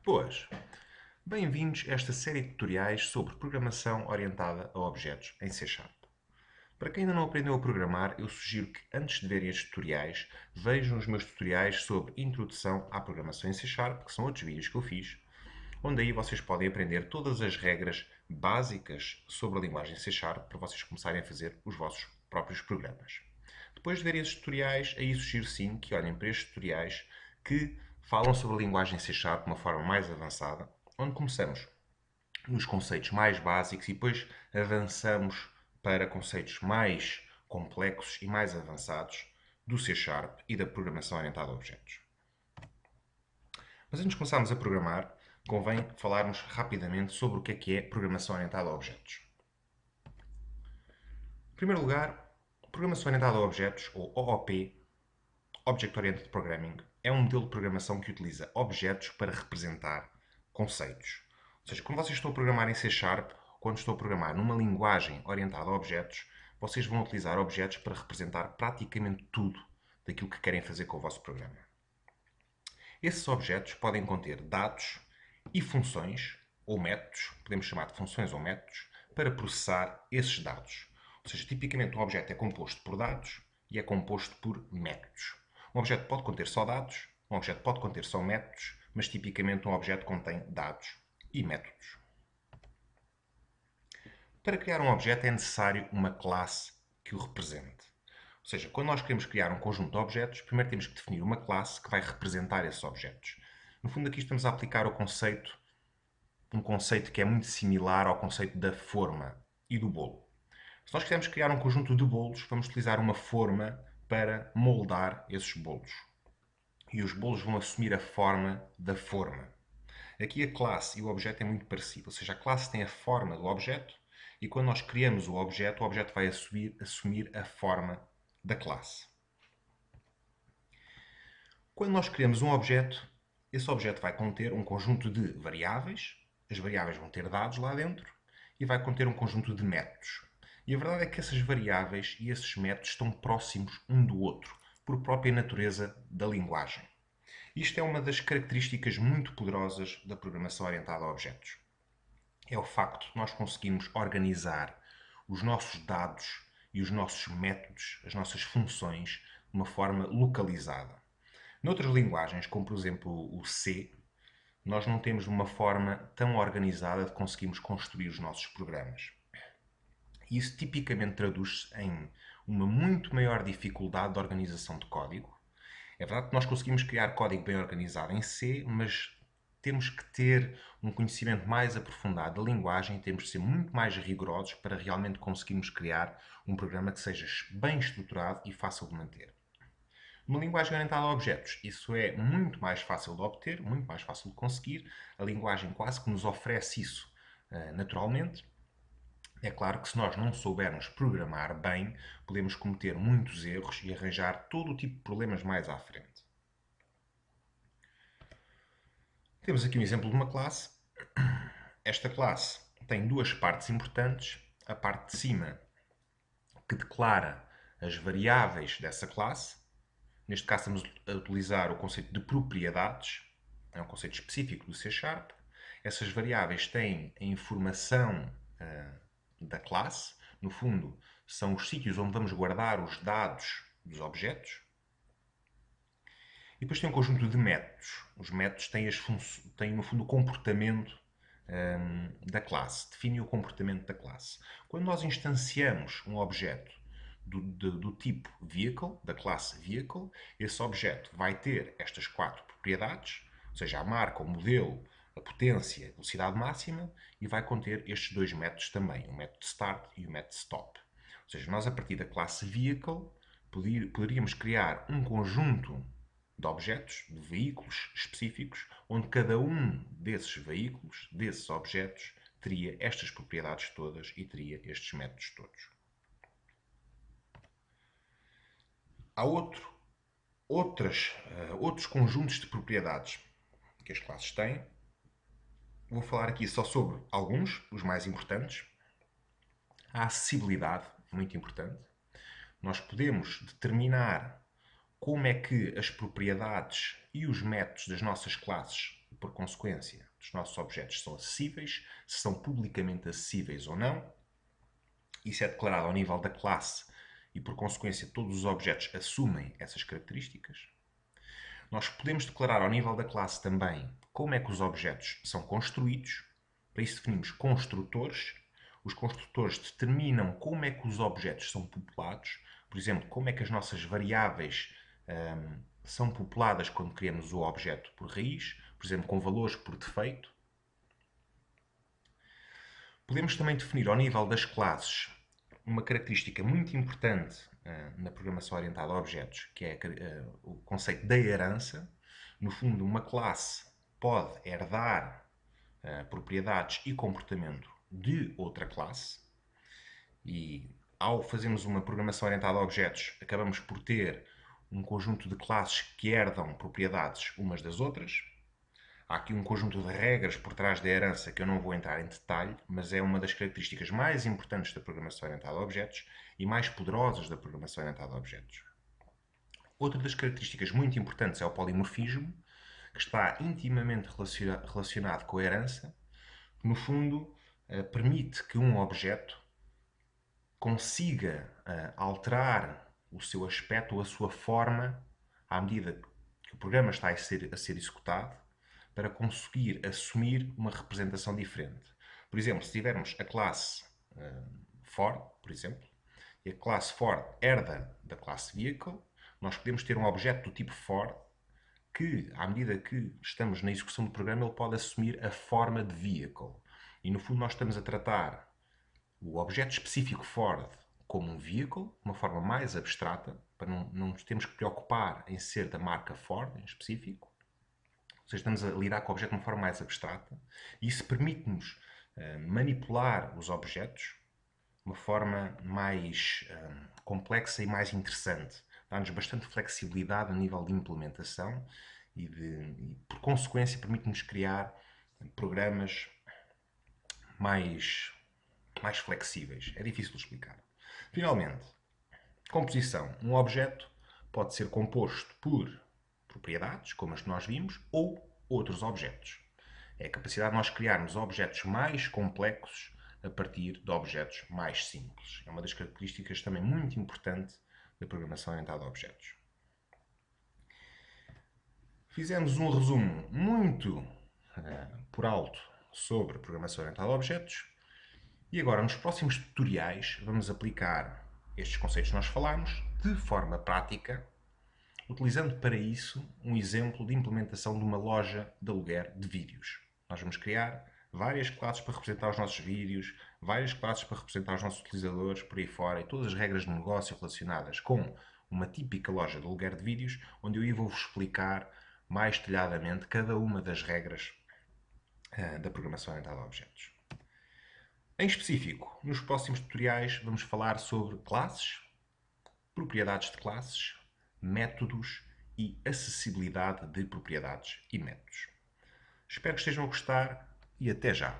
Boas! Bem-vindos a esta série de tutoriais sobre programação orientada a objetos em C Sharp. Para quem ainda não aprendeu a programar, eu sugiro que, antes de verem estes tutoriais, vejam os meus tutoriais sobre Introdução à Programação em C Sharp, que são outros vídeos que eu fiz, onde aí vocês podem aprender todas as regras básicas sobre a linguagem C Sharp para vocês começarem a fazer os vossos próprios programas. Depois de verem estes tutoriais, aí sugiro sim que olhem para estes tutoriais que falam sobre a linguagem C Sharp de uma forma mais avançada, onde começamos nos conceitos mais básicos e depois avançamos para conceitos mais complexos e mais avançados do C Sharp e da programação orientada a objetos. Mas antes de começarmos a programar, convém falarmos rapidamente sobre o que é programação orientada a objetos. Em primeiro lugar, programação orientada a objetos, ou OOP, Object Oriented Programming, é um modelo de programação que utiliza objetos para representar conceitos. Ou seja, quando vocês estão a programar em C Sharp, quando estão a programar numa linguagem orientada a objetos, vocês vão utilizar objetos para representar praticamente tudo daquilo que querem fazer com o vosso programa. Esses objetos podem conter dados e funções, ou métodos, podemos chamar de funções ou métodos, para processar esses dados. Ou seja, tipicamente um objeto é composto por dados e é composto por métodos. Um objeto pode conter só dados, um objeto pode conter só métodos, mas tipicamente um objeto contém dados e métodos. Para criar um objeto é necessário uma classe que o represente. Ou seja, quando nós queremos criar um conjunto de objetos, primeiro temos que definir uma classe que vai representar esses objetos. No fundo, aqui estamos a aplicar um conceito que é muito similar ao conceito da forma e do bolo. Se nós quisermos criar um conjunto de bolos, vamos utilizar uma forma para moldar esses bolos. E os bolos vão assumir a forma da forma. Aqui a classe e o objeto é muito parecido, ou seja, a classe tem a forma do objeto e quando nós criamos o objeto vai assumir a forma da classe. Quando nós criamos um objeto, esse objeto vai conter um conjunto de variáveis, as variáveis vão ter dados lá dentro e vai conter um conjunto de métodos. E a verdade é que essas variáveis e esses métodos estão próximos um do outro, por própria natureza da linguagem. Isto é uma das características muito poderosas da programação orientada a objetos. É o facto de nós conseguirmos organizar os nossos dados e os nossos métodos, as nossas funções, de uma forma localizada. Noutras linguagens, como por exemplo o C, nós não temos uma forma tão organizada de conseguirmos construir os nossos programas. Isso tipicamente traduz-se em uma muito maior dificuldade de organização de código. É verdade que nós conseguimos criar código bem organizado em C, mas temos que ter um conhecimento mais aprofundado da linguagem, temos de ser muito mais rigorosos para realmente conseguirmos criar um programa que seja bem estruturado e fácil de manter. Numa linguagem orientada a objetos, isso é muito mais fácil de obter, muito mais fácil de conseguir. A linguagem quase que nos oferece isso naturalmente. É claro que se nós não soubermos programar bem, podemos cometer muitos erros e arranjar todo o tipo de problemas mais à frente. Temos aqui um exemplo de uma classe. Esta classe tem duas partes importantes. A parte de cima, que declara as variáveis dessa classe. Neste caso, estamos a utilizar o conceito de propriedades. É um conceito específico do C Sharp. Essas variáveis têm a informação da classe. No fundo, são os sítios onde vamos guardar os dados dos objetos. E depois tem um conjunto de métodos. Os métodos têm no fundo, o comportamento da classe. Definem o comportamento da classe. Quando nós instanciamos um objeto do tipo vehicle, da classe vehicle, esse objeto vai ter estas quatro propriedades, ou seja, a marca, o modelo, a potência, a velocidade máxima, e vai conter estes dois métodos também, o método start e o método stop. Ou seja, nós a partir da classe vehicle poderíamos criar um conjunto de objetos, de veículos específicos, onde cada um desses veículos, desses objetos, teria estas propriedades todas e teria estes métodos todos. Há outros conjuntos de propriedades que as classes têm. Vou falar aqui só sobre alguns, os mais importantes. A acessibilidade, muito importante. Nós podemos determinar como é que as propriedades e os métodos das nossas classes e, por consequência, os nossos objetos são acessíveis, se são publicamente acessíveis ou não. Isso é declarado ao nível da classe e, por consequência, todos os objetos assumem essas características. Nós podemos declarar ao nível da classe também como é que os objetos são construídos. Para isso definimos construtores. Os construtores determinam como é que os objetos são populados. Por exemplo, como é que as nossas variáveis são populadas quando criamos o objeto por raiz, por exemplo, com valores por defeito. Podemos também definir ao nível das classes uma característica muito importante na programação orientada a objetos, que é o conceito da herança. No fundo, uma classe pode herdar propriedades e comportamento de outra classe e, ao fazermos uma programação orientada a objetos, acabamos por ter um conjunto de classes que herdam propriedades umas das outras. Há aqui um conjunto de regras por trás da herança que eu não vou entrar em detalhe, mas é uma das características mais importantes da programação orientada a objetos e mais poderosas da programação orientada a objetos. Outra das características muito importantes é o polimorfismo, que está intimamente relacionado com a herança, que no fundo permite que um objeto consiga alterar o seu aspecto ou a sua forma à medida que o programa está a ser executado, para conseguir assumir uma representação diferente. Por exemplo, se tivermos a classe Ford, por exemplo, e a classe Ford herda da classe Vehicle, nós podemos ter um objeto do tipo Ford que, à medida que estamos na execução do programa, ele pode assumir a forma de Vehicle. E, no fundo, nós estamos a tratar o objeto específico Ford como um vehicle, de uma forma mais abstrata, para não nos termos que preocupar em ser da marca Ford em específico. Ou seja, estamos a lidar com o objeto de uma forma mais abstrata. E isso permite-nos manipular os objetos de uma forma mais complexa e mais interessante. Dá-nos bastante flexibilidade a nível de implementação e por consequência, permite-nos criar programas mais flexíveis. É difícil de explicar. Finalmente, composição. Um objeto pode ser composto por propriedades, como as que nós vimos, ou outros objetos. É a capacidade de nós criarmos objetos mais complexos a partir de objetos mais simples. É uma das características também muito importante da programação orientada a objetos. Fizemos um resumo muito por alto sobre programação orientada a objetos e agora nos próximos tutoriais vamos aplicar estes conceitos que nós falámos de forma prática, utilizando para isso um exemplo de implementação de uma loja de aluguer de vídeos. Nós vamos criar várias classes para representar os nossos vídeos, várias classes para representar os nossos utilizadores, por aí fora, e todas as regras de negócio relacionadas com uma típica loja de aluguer de vídeos, onde eu vou-vos explicar mais detalhadamente cada uma das regras da programação orientada a objetos. Em específico, nos próximos tutoriais vamos falar sobre classes, propriedades de classes, métodos e acessibilidade de propriedades e métodos. Espero que estejam a gostar e até já!